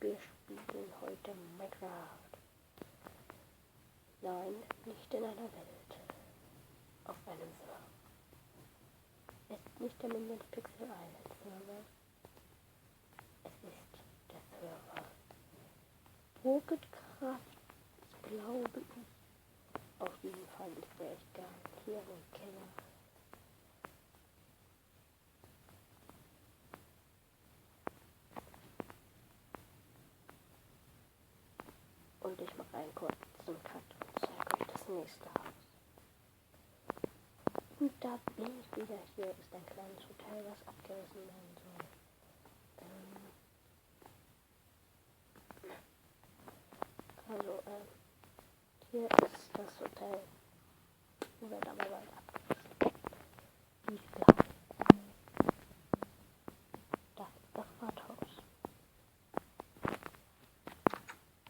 Wir spielen heute Minecraft. Nein, nicht in einer Welt. Auf einem Server. Es ist nicht der Minions Pixel Island Server. Es ist der Server Pocketcraft, glaube ich. Auf jeden Fall ist der echt geil. Hier im Keller. Und ich mache einen kurzen Cut und zeige euch das nächste Haus. Und da bin ich wieder. Hier ist ein kleines Hotel, was abgerissen werden soll. Hier ist das Hotel. Wird aber bald abgerissen. Wie klar. Das ist das Rathaus.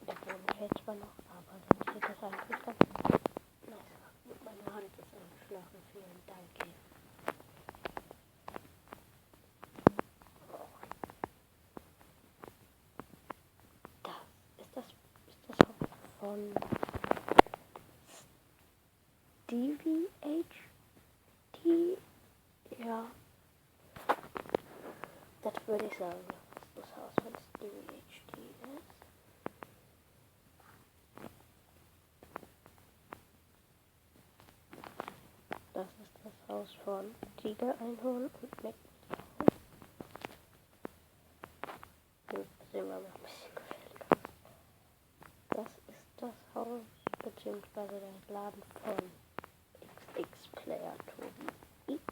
Der Boden fällt zwar noch, aber dann sieht das eigentlich ganz nice aus. Meine Hand ist angeschlagen. Vielen Dank. Das ist das Haus von Stevie HT. Ja. Das würde ich sagen, dass das Haus von Stevie HT ist. Das ist das Haus von Tiger, Einhorn und Mac. Das sehen wir mal ein bisschen gefährlich aus. Das ist das Haus bzw. der Laden von XX Player Tobi X.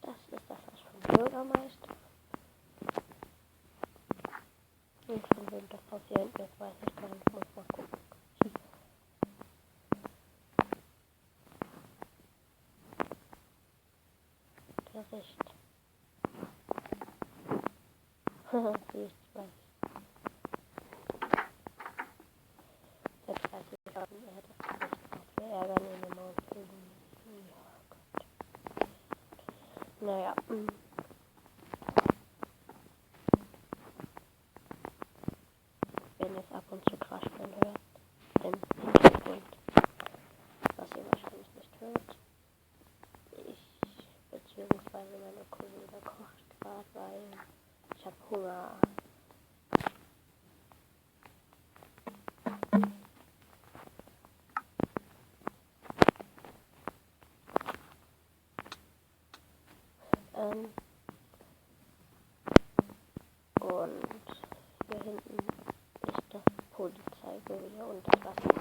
Das ist das Haus vom Bürgermeister. Und von wem das Haus hier hinten ist, weiß ich gar nicht. Muss mal gucken. Der Recht. Sie ist weiß. Jetzt weiß ich gar nicht, er das Recht auf. Wir ärgern ihn immer und ja, Gott. Naja. Wenn es ab und zu krascheln hört, im Hintergrund, was ihr wahrscheinlich nicht hört. Beziehungsweise meine Cousine kocht gerade, weil ich habe Hunger. Und hier hinten ist das Polizeirevier und das Wasser.